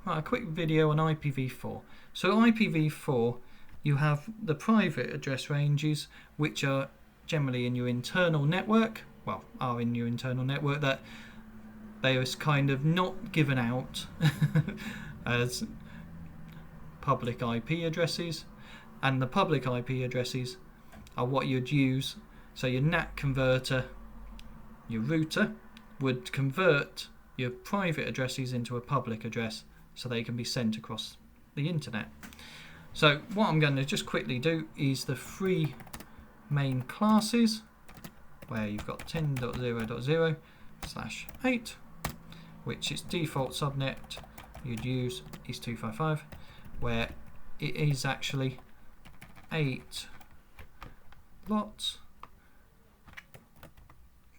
Right, a quick video on IPv4. So IPv4, you have the private address ranges, which are generally in your internal network, well, are in your internal network, that they are kind of not given out as public IP addresses, and the public IP addresses are what you'd use. So your NAT converter, your router, would convert your private addresses into a public address so they can be sent across the internet. So what I'm going to just quickly do is the three main classes, where you've got 10.0.0/8, which its default subnet you'd use is 255, where it is actually 8 lots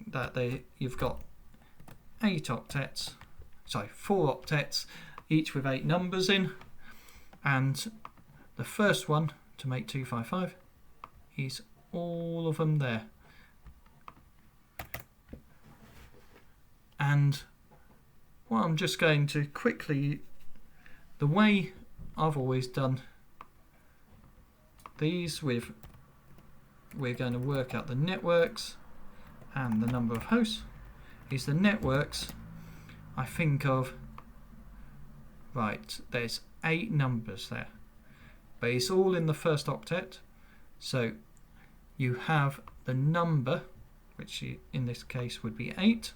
that you've got 8 octets, sorry, 4 octets, each with 8 numbers in, and the first one to make 255 is all of them there. And what I'm just going to quickly, the way I've always done these with, we're going to work out the networks and the number of hosts, is the networks I think of, right, there's 8 numbers there, but it's all in the first octet. So you have the number, which in this case would be 8,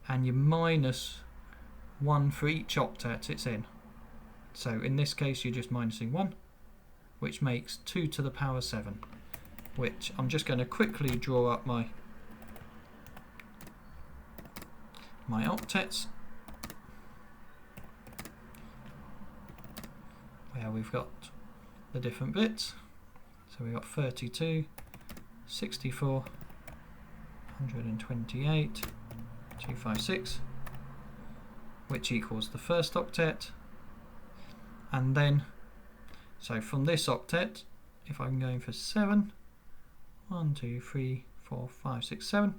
and you minus 1 for each octet it's in. So in this case you're just minusing 1, which makes 2 to the power 7, which I'm just going to quickly draw up my octets, where we've got the different bits. So we've got 32, 64, 128, 256, which equals the first octet. And then, so from this octet, if I'm going for 7, 1, 2, 3, 4, 5, 6, 7,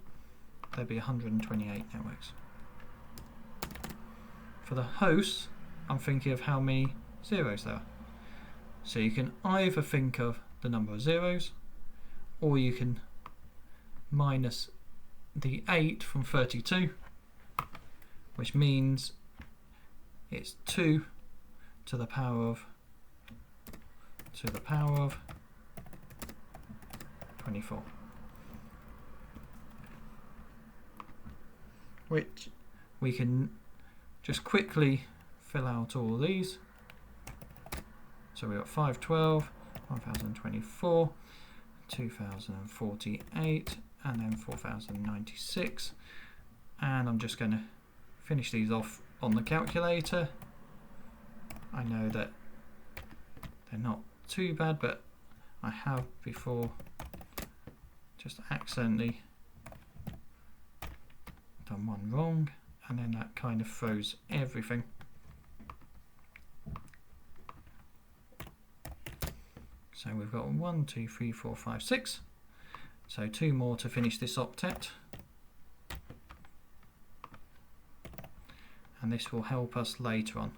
there'd be 128 networks. For the hosts, I'm thinking of how many zeros there are. So you can either think of the number of zeros, or you can minus the 8 from 32, which means it's 2 to the power of 24, which we can just quickly fill out all of these. So we've got 512, 1024, 2048, and then 4096. And I'm just going to finish these off on the calculator. I know that they're not too bad, but I have before just accidentally done one wrong, and then that kind of throws everything. So we've got 1, 2, 3, 4, 5, 6. So 2 more to finish this octet. And this will help us later on.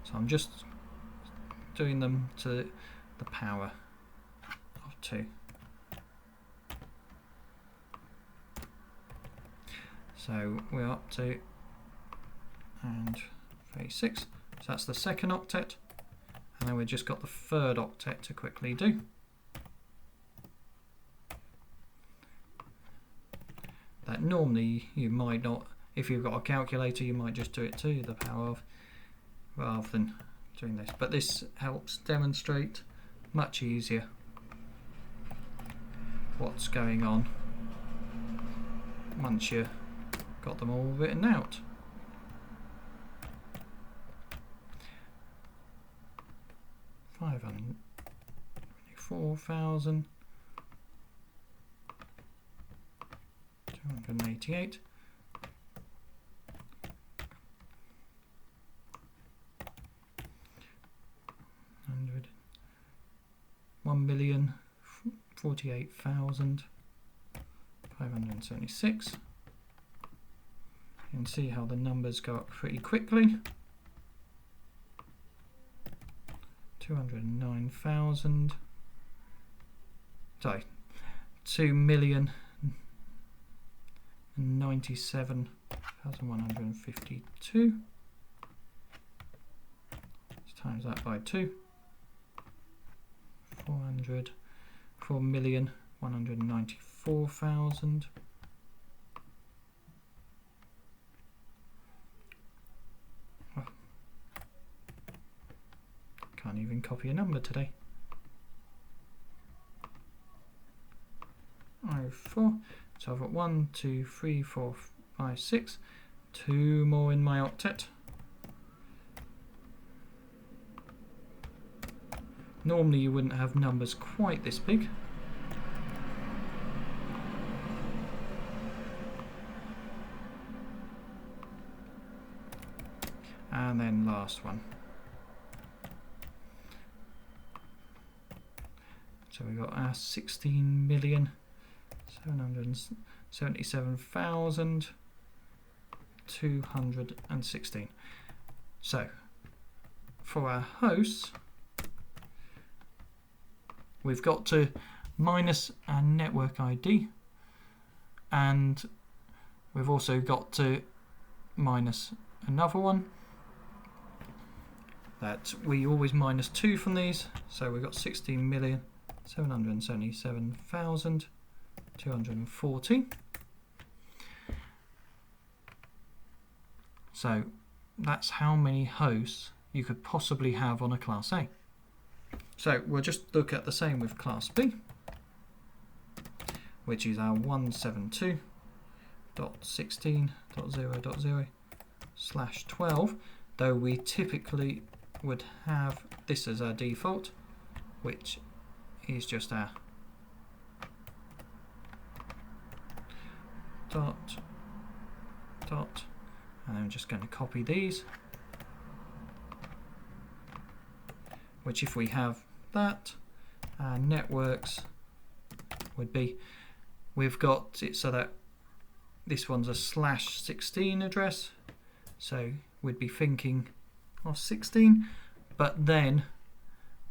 So I'm just doing them to the power of 2. So we're up to and 36. So that's the second octet. And then we've just got the third octet to quickly do. That normally you might not, if you've got a calculator, you might just do it to the power of, rather than doing this. But this helps demonstrate much easier what's going on once you've got them all written out. $524,288, $1,048,576, You can see how the numbers go up pretty quickly. 209,000. Sorry, 2,097,152. Let's times that by 2. 4,194,000. Oh, can't even copy a number today. 4. So I've got 1, 2, 3, 4, 5, 6. 2 more in my octet. Normally you wouldn't have numbers quite this big. And then last one. So we got our 16,777,216. So for our hosts, we've got to minus our network ID, and we've also got to minus another one that we always minus 2 from these, so we've got 16,777,240. So that's how many hosts you could possibly have on a Class A. So we'll just look at the same with Class B, which is our 172.16.0.0/12, though we typically would have this as our default, which is just our dot, and I'm just going to copy these, which if we have that, our networks would be, we've got it so that this one's a /16 address, so we'd be thinking of 16, but then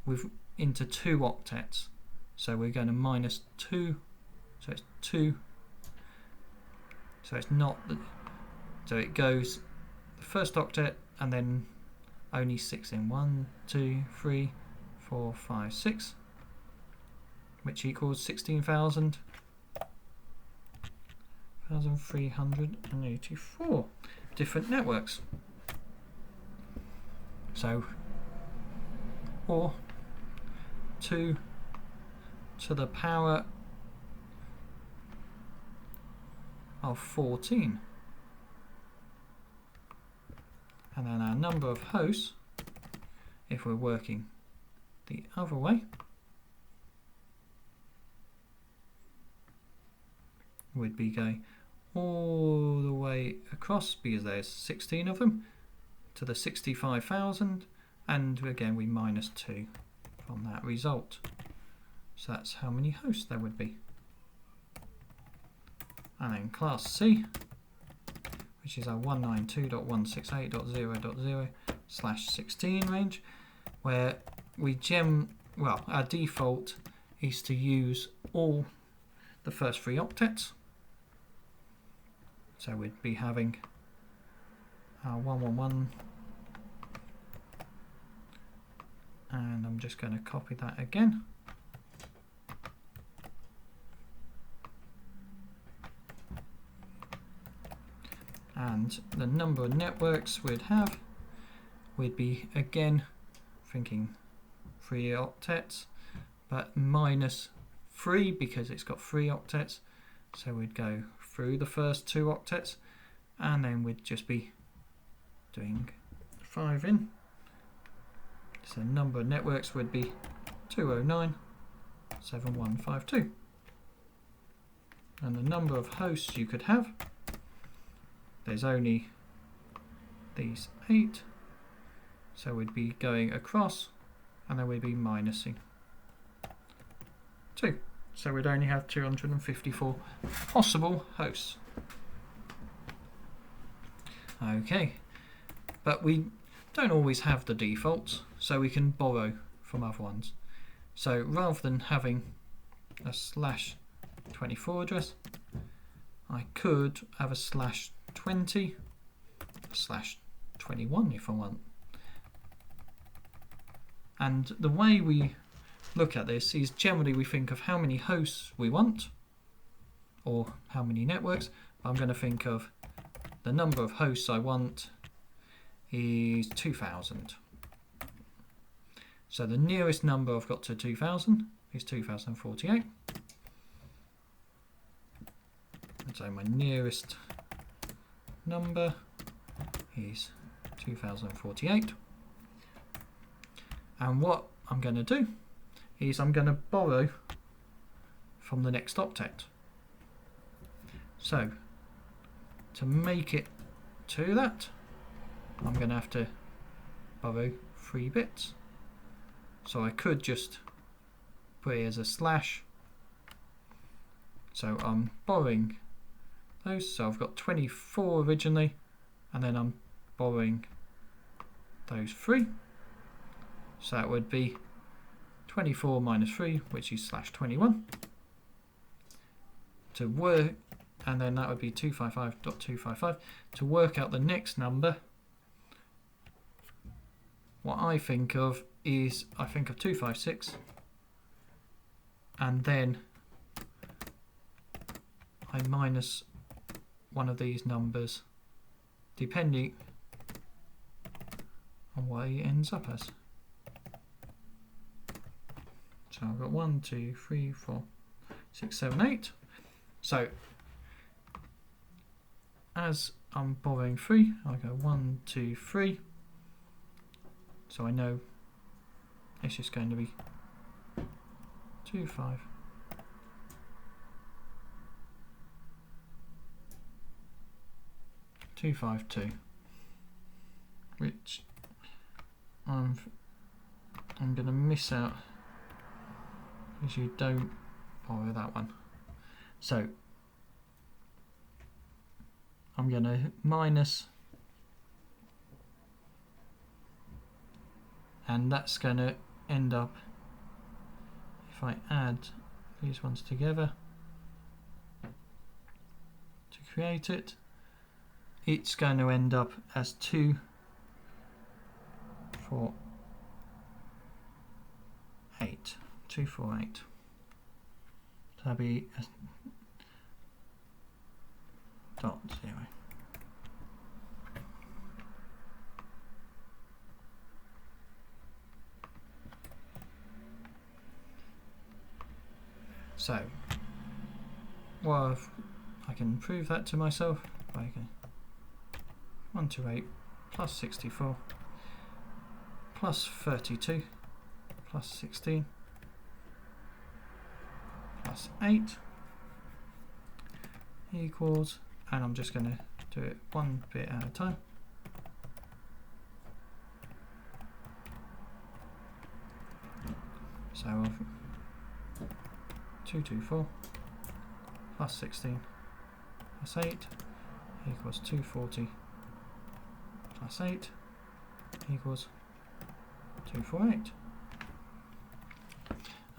we've into 2 octets, so we're going to minus 2, so it's 2, so it's not the, so it goes the first octet and then only 6 in 1, 2, 3, 4, 5, 6, which equals 16,384 different networks. So, or 2 to the power of 14. And then our number of hosts, if we're working the other way, would be going all the way across, because there's 16 of them, to the 65,000, and again we minus 2 from that result. So that's how many hosts there would be. And then Class C, which is our 192.168.0.0/16 range, where we our default is to use all the first 3 octets. So we'd be having our 111, and I'm just going to copy that again. And the number of networks we'd have, we'd be again thinking 3 octets, but minus 3 because it's got 3 octets. So we'd go through the first 2 octets, and then we'd just be doing 5 in. So the number of networks would be 209,751,52. And the number of hosts you could have, there's only these 8, so we'd be going across, and then we'd be minusing 2. So we'd only have 254 possible hosts. Okay, but we don't always have the defaults, so we can borrow from other ones. So rather than having a /24 address, I could have a /20, /21 if I want. And the way we look at this is generally we think of how many hosts we want, or how many networks. I'm going to think of the number of hosts I want is 2000. So the nearest number I've got to 2000 is 2048. And so my nearest number is 2048. And what I'm going to do is I'm going to borrow from the next octet. So to make it to that, I'm going to have to borrow 3 bits. So I could just put it as a slash. So I'm borrowing those. So I've got 24 originally, and then I'm borrowing those 3. So that would be 24 minus 3, which is /21. To work, and then that would be 255.255. To work out the next number, what I think of is I think of 256, and then I minus one of these numbers depending on what it ends up as. So I've got 1, 2, 3, 4, 6, 7, 8. So as I'm borrowing 3, I go 1, 2, 3. So I know it's just going to be 2, 5. 2, 5, 2, which I'm going to miss out because you don't borrow that one. So I'm going to minus, and that's going to end up, if I add these ones together to create it, it's going to end up as 2, 4, 8. 2, 4, 8. So that'll be a .0. So, well, I can prove that to myself by 128 plus 64 plus 32 plus 16 plus 8 equals, and I'm just going to do it one bit at a time. So 224 plus 16 plus 8 equals 240 plus 8 equals 248.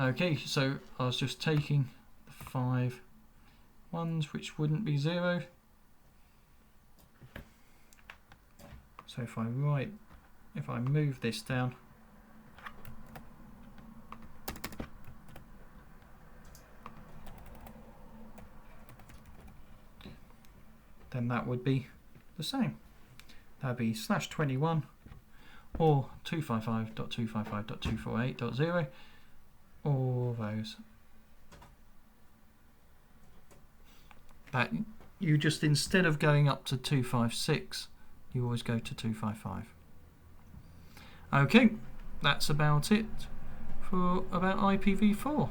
Okay, so I was just taking the 5 ones which wouldn't be 0. So if I move this down, then that would be the same. That would be /21 or 255.255.248.0, all those. But you just, instead of going up to 256, you always go to 255. Okay, that's about it for about IPv4.